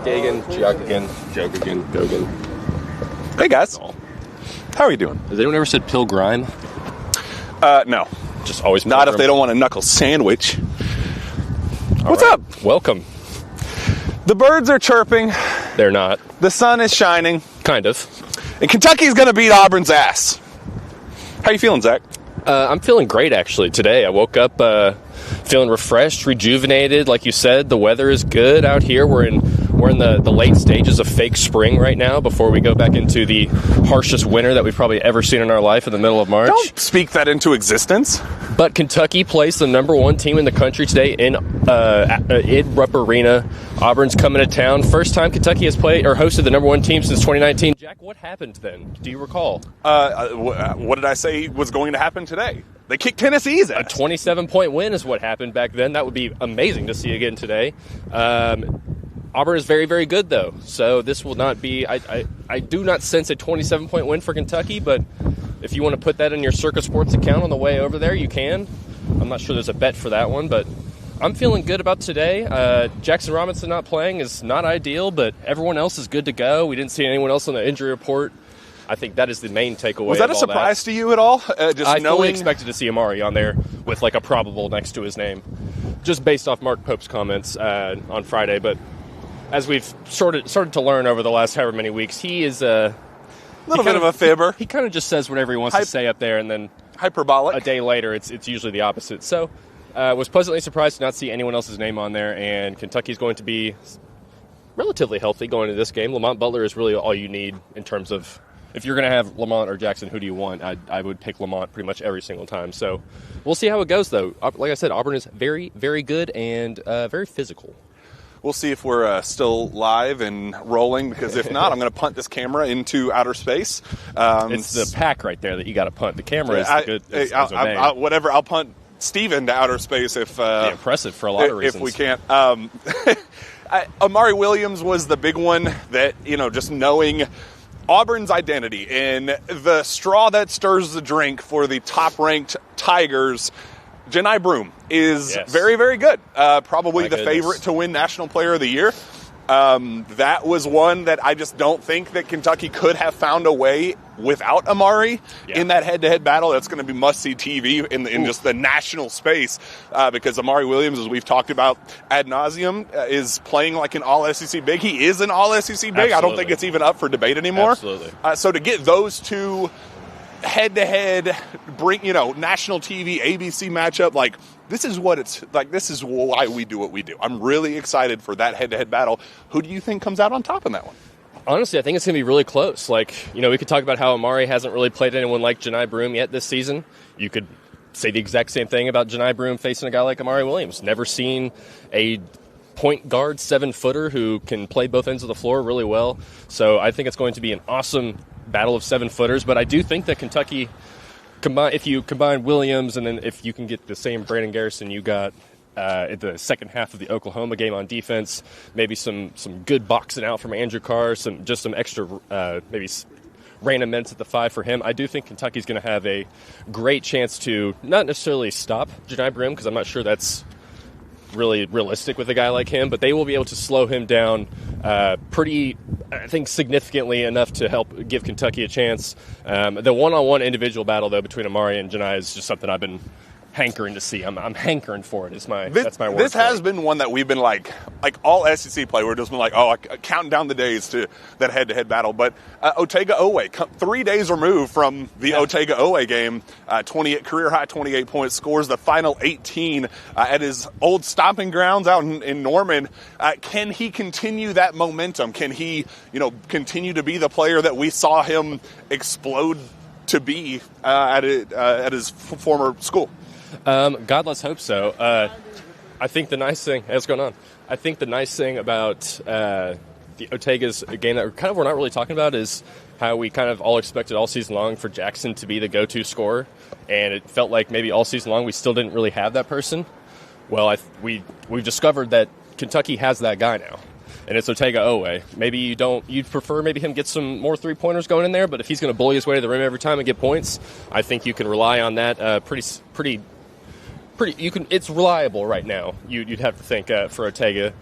Geoghegan. Hey guys, how are you doing? Has anyone ever said Pilgrim? No, Just always not Pilgrim. if they don't want a knuckle sandwich. What's All up? right. Welcome. The birds are chirping, They're not. the sun is shining, Kind of. and Kentucky's going to beat Auburn's ass. How you feeling, Zach? I'm feeling great, actually, today. I woke up feeling refreshed, rejuvenated. Like you said, the weather is good out here. We're in the late stages of fake spring right now before we go back into the harshest winter that we've probably ever seen in our life in the middle of March. Don't speak that into existence. But Kentucky plays the number one team in the country today in Rupp Arena. Auburn's coming to town. First time Kentucky has played or hosted the number one team since 2019. Jack, what happened then? Do you recall? What did I say was going to happen today? They kicked Tennessee's ass. A 27-point win is what happened back then. That would be amazing to see again today. Auburn is very, very good, though. So this will not be... I do not sense a 27-point win for Kentucky, but if you want to put that in your Circa Sports account on the way over there, you can. I'm not sure there's a bet for that one, but I'm feeling good about today. Jackson Robinson not playing is not ideal, but everyone else is good to go. We didn't see anyone else on the injury report. I think that is the main takeaway. Was that a surprise to you at all? I fully expected to see Amari on there with like a probable next to his name, just based off Mark Pope's comments on Friday. But as we've started to learn over the last however many weeks, he is a little bit of a fibber. He kind of just says whatever he wants to say up there, and then hyperbolic. A day later, it's usually the opposite. So was pleasantly surprised to not see anyone else's name on there, and Kentucky's going to be relatively healthy going into this game. Lamont Butler is really all you need in terms of... If you're going to have Lamont or Jackson, who do you want? I would pick Lamont pretty much every single time. So we'll see how it goes, though. Like I said, Auburn is very, very good and very physical. We'll see if we're still live and rolling, because if not, I'm going to punt this camera into outer space. It's the pack right there that you got to punt. The camera is whatever. I'll punt Steven to outer space if... impressive for a lot of reasons. If we can't. Amari Williams was the big one that, just knowing... Auburn's identity and the straw that stirs the drink for the top-ranked Tigers. Johni Broome is very, very good. Probably the favorite to win National Player of the Year. That was one that I just don't think that Kentucky could have found a way without Amari in that head-to-head battle. That's going to be must-see TV in just the national space, because Amari Williams, as we've talked about ad nauseum, is playing like an all-SEC big. He is an all-SEC big. Absolutely. I don't think it's even up for debate anymore. Absolutely. So to get those two head-to-head, bring national TV, ABC matchup, like this is what it's like. This is why we do what we do. I'm really excited for that head-to-head battle. Who do you think comes out on top in that one? Honestly, I think it's going to be really close. Like, we could talk about how Amari hasn't really played anyone like Johni Broome yet this season. You could say the exact same thing about Johni Broome facing a guy like Amari Williams. Never seen a point guard 7-footer who can play both ends of the floor really well. So I think it's going to be an awesome battle of 7-footers. But I do think that Kentucky, if you combine Williams and then if you can get the same Brandon Garrison you got at the second half of the Oklahoma game on defense, maybe some good boxing out from Andrew Carr, some extra maybe random minutes at the 5 for him. I do think Kentucky's going to have a great chance to not necessarily stop Johni Broome, because I'm not sure that's really realistic with a guy like him, but they will be able to slow him down pretty, I think, significantly enough to help give Kentucky a chance. The one-on-one individual battle, though, between Amari and Johni is just something I've been hankering to see. I'm hankering for it. That's my word. This has been one that we've been like all SEC play. We're just been like, counting down the days to that head-to-head battle. But Otega-Oweh, 3 days removed from the Otega-Oweh game, career high 28 points, scores the final 18 at his old stomping grounds out in Norman. Can he continue that momentum? Can he, continue to be the player that we saw him explode to be at his former school? God, let's hope so. I think the nice thing... Hey, what's going on? I think the nice thing about the Otega's game that we're not really talking about is how we kind of all expected all season long for Jackson to be the go-to scorer, and it felt like maybe all season long we still didn't really have that person. Well, we've discovered that Kentucky has that guy now, and it's Otega-Oweh. Maybe you'd prefer maybe him get some more three-pointers going in there, but if he's going to bully his way to the rim every time and get points, I think you can rely on that pretty. It's reliable right now. You'd have to think for Otega.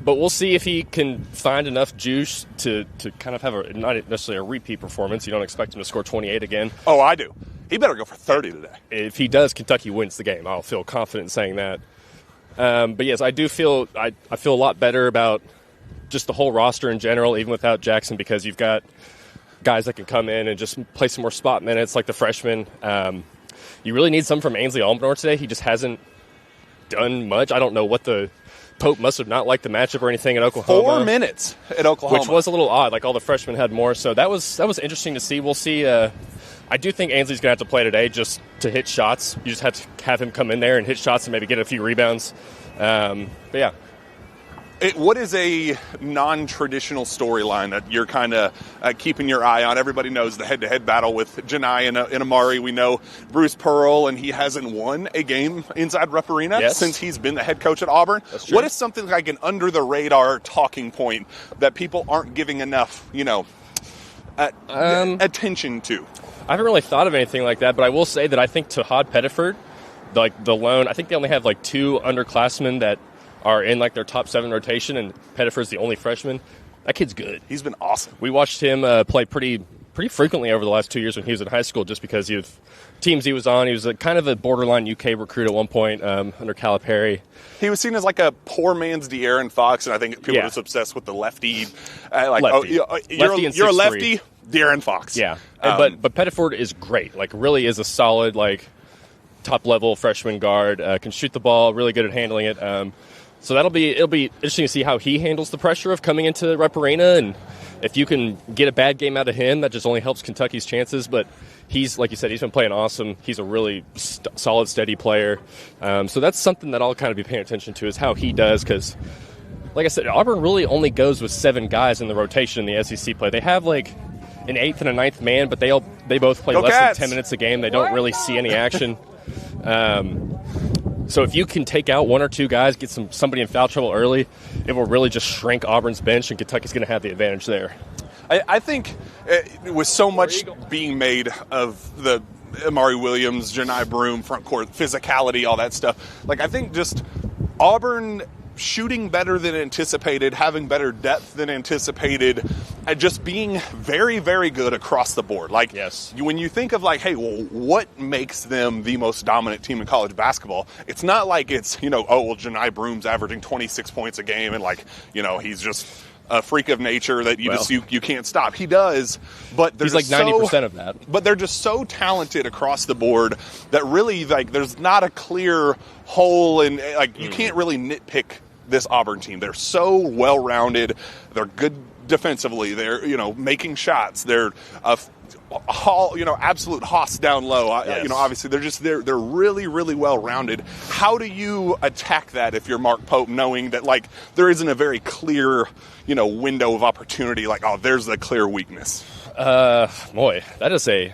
But we'll see if he can find enough juice to kind of have not necessarily a repeat performance. You don't expect him to score 28 again. Oh, I do. He better go for 30 today. If he does, Kentucky wins the game. I'll feel confident saying that. But yes, I do feel I feel a lot better about just the whole roster in general, even without Jackson, because you've got guys that can come in and just play some more spot minutes like the freshmen. You really need some from Ainsley Almenor today. He just hasn't done much. I don't know what the Pope must have not liked the matchup or anything at Oklahoma. 4 minutes at Oklahoma. Which was a little odd. Like all the freshmen had more. So that was interesting to see. We'll see. I do think Ainsley's going to have to play today just to hit shots. You just have to have him come in there and hit shots and maybe get a few rebounds. But yeah. What is a non-traditional storyline that you're kind of keeping your eye on? Everybody knows the head-to-head battle with Janai and Amari. We know Bruce Pearl, and he hasn't won a game inside Rupp Arena since he's been the head coach at Auburn. That's true. What is something like an under-the-radar talking point that people aren't giving enough, attention to? I haven't really thought of anything like that, but I will say that I think Tahad Pettiford, like the lone, I think they only have like 2 underclassmen that are in like their top 7 rotation, and Pettiford's the only freshman. That kid's good. He's been awesome. We watched him play pretty frequently over the last 2 years when he was in high school, just because of teams he was on. He was kind of a borderline UK recruit at one point under Calipari. He was seen as like a poor man's De'Aaron Fox, and I think people are just obsessed with the lefty. Lefty. You're a lefty, De'Aaron Fox. Yeah, but Pettiford is great. Like, really is a solid, like, top-level freshman guard. Can shoot the ball, really good at handling it. So it'll be interesting to see how he handles the pressure of coming into Rupp Arena, and if you can get a bad game out of him, that just only helps Kentucky's chances. But he's, like you said, he's been playing awesome. He's a really solid, steady player. So that's something that I'll kind of be paying attention to, is how he does, because, like I said, Auburn really only goes with 7 guys in the rotation in the SEC play. They have like an 8th and a 9th man, but they both play less than 10 minutes a game. They don't really see any action. So if you can take out 1 or 2 guys, get somebody in foul trouble early, it will really just shrink Auburn's bench, and Kentucky's going to have the advantage there. I think with so much being made of the Amari Williams, Janai Broome, front court physicality, all that stuff, like I think just Auburn shooting better than anticipated, having better depth than anticipated, and just being very, very good across the board. Like, when you think of like, hey, well, what makes them the most dominant team in college basketball? It's not like it's, Janai Broome's averaging 26 points a game and like, he's just a freak of nature that you can't stop. He does, but there's like 90% of that. But they're just so talented across the board that really, like, there's not a clear hole, and like you can't really nitpick this Auburn team. They're so well-rounded. They're good defensively. They're, making shots. They're absolute hoss down low. Obviously they're really, really well-rounded. How do you attack that if you're Mark Pope, knowing that like there isn't a very clear, window of opportunity, like, oh, there's the clear weakness? Boy, that's a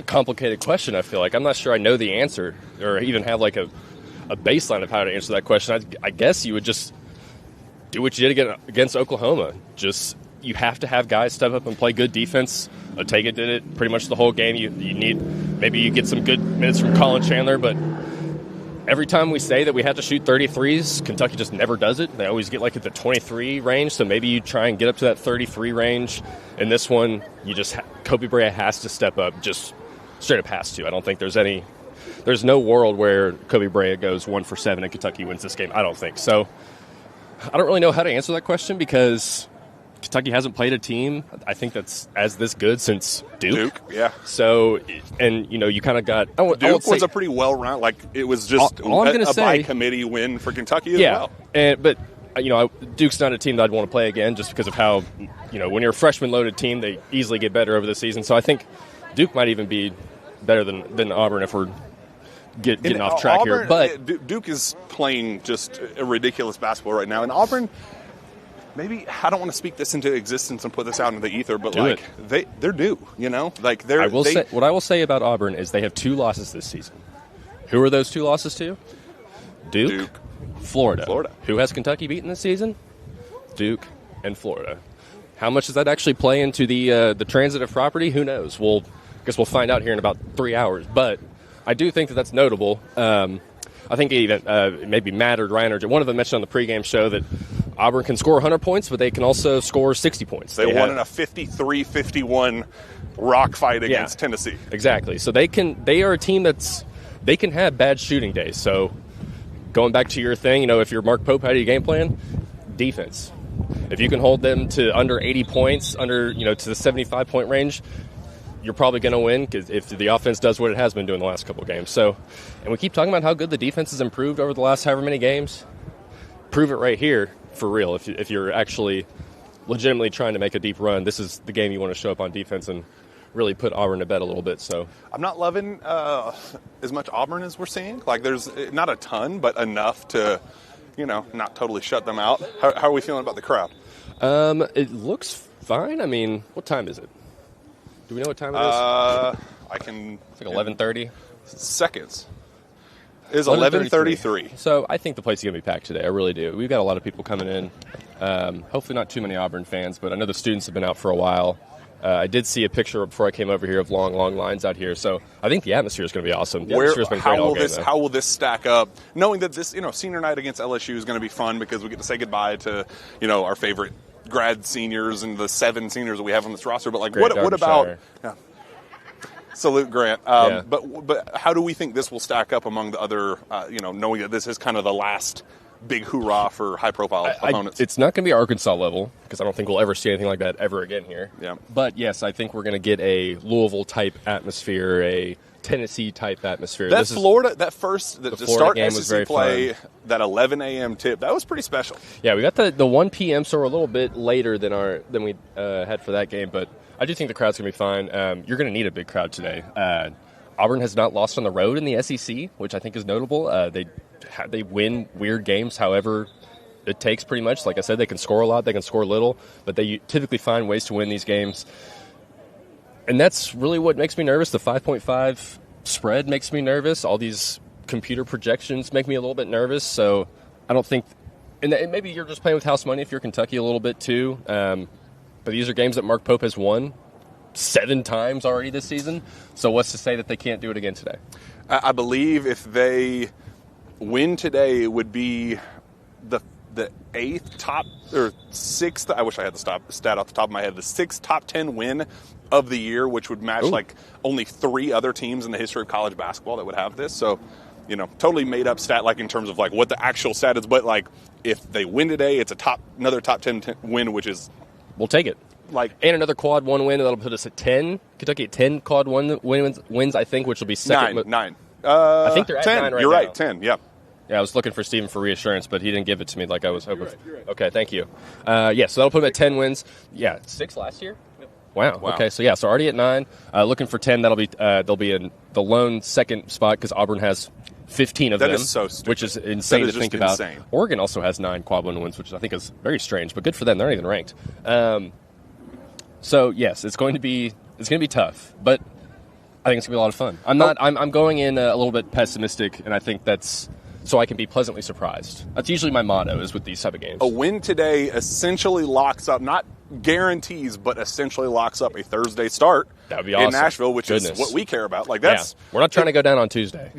complicated question. I feel like I'm not sure I know the answer, or even have like a baseline of how to answer that question. I guess you would just do what you did against Oklahoma. Just, you have to have guys step up and play good defense. Otega did it pretty much the whole game. You need, maybe you get some good minutes from Colin Chandler, but every time we say that we have to shoot 33s, Kentucky just never does it. They always get like at the 23 range, so maybe you try and get up to that 33 range. In this one, Kobe Bryant has to step up, just straight up has to. I don't think there's no world where Kobe Bryant goes 1 for 7 and Kentucky wins this game. I don't think so. I don't really know how to answer that question, because Kentucky hasn't played a team, I think, that's as this good since Duke. Yeah. So, and you kind of got Duke was a pretty well-rounded, like, it was just a by committee win for Kentucky as well. But Duke's not a team that I'd want to play again, just because of how, when you're a freshman-loaded team, they easily get better over the season. So I think Duke might even be better than Auburn if we're getting off track Auburn, here. But Duke is playing just a ridiculous basketball right now. And Auburn, maybe, I don't want to speak this into existence and put this out into the ether, but they're due, Like, what I will say about Auburn is they have 2 losses this season. Who are those 2 losses to? Duke. Florida. Who has Kentucky beaten this season? Duke and Florida. How much does that actually play into the transitive property? Who knows? I guess we'll find out here in about 3 hours. But I do think that that's notable. I think even maybe Matt or Ryan or one of them mentioned on the pregame show that Auburn can score 100 points, but they can also score 60 points. They won in a 53-51 rock fight against Tennessee. Exactly. So they are a team they can have bad shooting days. So going back to your thing, if you're Mark Pope, how do you game plan? Defense. If you can hold them to under 80 points, to the 75-point range, you're probably going to win, because if the offense does what it has been doing the last couple of games. So, and we keep talking about how good the defense has improved over the last however many games. Prove it right here, for real. If you're actually legitimately trying to make a deep run, this is the game you want to show up on defense and really put Auburn to bed a little bit. So I'm not loving as much Auburn as we're seeing. Like, there's not a ton, but enough to, not totally shut them out. How are we feeling about the crowd? It looks fine. I mean, what time is it? Do we know what time it is? I can. It's like 11:30. Seconds. It is 11:33. So I think the place is going to be packed today. I really do. We've got a lot of people coming in. Hopefully not too many Auburn fans, but I know the students have been out for a while. I did see a picture before I came over here of long lines out here. So I think the atmosphere is going to be awesome. The atmosphere's been great all game, how will this stack up? Knowing that this, senior night against LSU is going to be fun because we get to say goodbye to, our favorite grad seniors and the 7 seniors that we have on this roster. But what about? Yeah. Salute, Grant. But how do we think this will stack up among the other? Knowing that this is kind of the last big hoorah for high-profile opponents. It's not going to be Arkansas level, because I don't think we'll ever see anything like that ever again here. Yeah. But yes, I think we're going to get a Louisville-type atmosphere, a Tennessee-type atmosphere. That start SEC play, fun. That 11 a.m. tip, that was pretty special. Yeah, we got the 1 p.m., so we're a little bit later than we had for that game, but I do think the crowd's going to be fine. You're going to need a big crowd today. Auburn has not lost on the road in the SEC, which I think is notable. They win weird games, however it takes, pretty much. Like I said, they can score a lot, they can score little, but they typically find ways to win these games. And that's really what makes me nervous. The 5.5 spread makes me nervous. All these computer projections make me a little bit nervous. So I don't think – and maybe you're just playing with house money if you're Kentucky a little bit too. But these are games that Mark Pope has won 7 times already this season. So what's to say that they can't do it again today? I believe if they win today, it would be the 8th top or 6th. I wish I had the stat off the top of my head. The 6th top 10 win of the year, which would match only 3 other teams in the history of college basketball that would have this. So, totally made up stat, in terms of what the actual stat is. But if they win today, it's another top 10 win, which is, we'll take it. And another quad 1 win, that'll put us at 10. Kentucky at 10 quad 1 wins, I think, which will be second. 9. I think they're at 10. 9 right You're now. right, 10, yeah. Yeah, I was looking for Steven for reassurance, but he didn't give it to me like I was hoping. You're right. Okay, thank you. So that'll put him at 10 wins. Yeah, 6 last year? Yep. Wow. Okay, so already at 9. Looking for 10, they'll be in the lone second spot because Auburn has 15 of them. That is so stupid. Which is insane to think about. Insane. Oregon also has 9 quad 1 wins, which I think is very strange, but good for them. They're not even ranked. So yes, it's going to be tough, but I think it's going to be a lot of fun. I'm going in a little bit pessimistic, and I think that's so I can be pleasantly surprised. That's usually my motto is with these type of games. A win today essentially locks up, not guarantees, but essentially locks up a Thursday start. That would be awesome. In Nashville, which is what we care about. We're not trying to go down on Tuesday.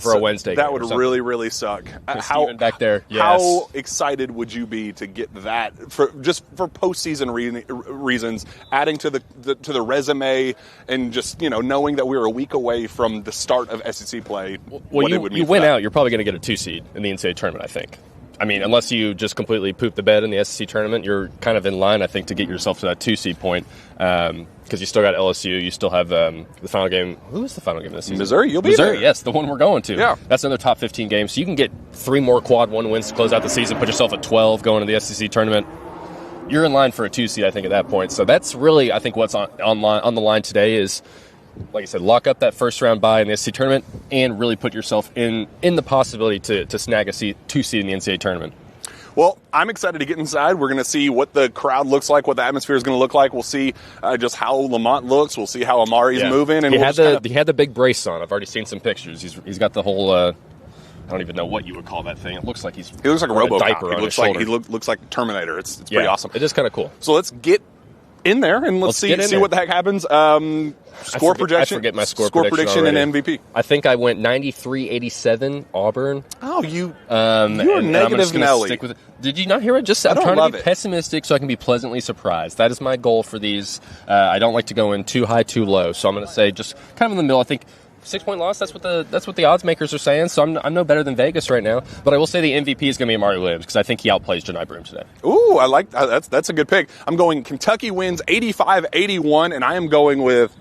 For a Wednesday. That would really, really suck. Steven back there. Yes. How excited would you be to get that for postseason reasons, adding to the resume, and just knowing that we're a week away from the start of SEC play? Well, you win out, you're probably going to get a 2 seed in the NCAA tournament, I think. I mean, unless you just completely poop the bed in the SEC tournament, you're kind of in line, I think, to get yourself to that 2 seed point. Because you still got LSU, you still have the final game. Who is the final game this season? Missouri. You'll be Missouri, there. Yes, the one we're going to. Yeah. That's another top 15 game. So you can get 3 more quad 1 wins to close out the season, put yourself at 12 going to the SEC tournament. You're in line for a 2 seed, I think, at that point. So that's really, I think, what's on the line today is, like I said, lock up that first round bye in the SEC tournament and really put yourself in the possibility to snag a 2 seed in the NCAA tournament. Well, I'm excited to get inside. We're going to see what the crowd looks like, what the atmosphere is going to look like. We'll see just how Lamont looks. We'll see how Amari's moving. And he had the big brace on. I've already seen some pictures. He's got the whole. I don't even know what you would call that thing. It looks like he looks like a RoboCop. diaper on his shoulder. He looks like Terminator. It's pretty awesome. It is kind of cool. So let's get in there, and let's see what the heck happens. Score projection. I forget my score prediction already. And MVP. I think I went 93-87 Auburn. Oh, you're negative Nelly. Did you not hear it? I'm trying to be pessimistic so I can be pleasantly surprised. That is my goal for these. I don't like to go in too high, too low. So I'm going to say just kind of in the middle. I think 6-point loss. That's what the odds makers are saying. So I'm no better than Vegas right now. But I will say the MVP is going to be Amari Williams because I think he outplays Johni Broome today. Ooh, I like that's a good pick. I'm going Kentucky wins 85-81, and I am going with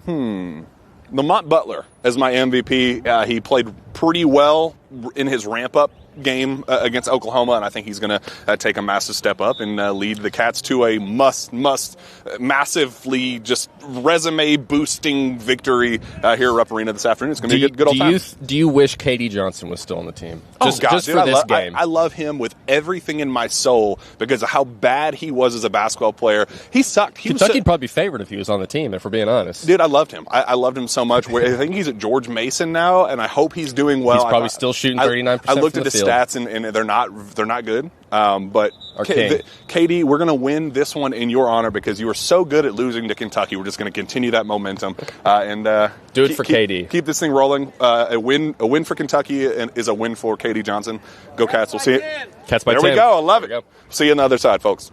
Lamont Butler as my MVP. He played pretty well in his ramp-up game against Oklahoma, and I think he's going to take a massive step up and lead the Cats to a massively just resume-boosting victory here at Rupp Arena this afternoon. It's going to be a good old time. Do you wish KD Johnson was still on the team? Just for this game. I love him with everything in my soul because of how bad he was as a basketball player. He sucked. Kentucky'd probably be favored if he was on the team, if we're being honest. Dude, I loved him. I loved him so much. I think he's at George Mason now, and I hope he's doing well. He's probably still shooting 39% I looked from at the the field. stats, and they're not good. But KD, we're going to win this one in your honor because you were so good at losing to Kentucky. We're just going to continue that momentum and do it for KD. Keep this thing rolling. A win for Kentucky is a win for KD Johnson. Go Cats! We'll see it. Cats by 10. There we go. I love it. See you on the other side, folks.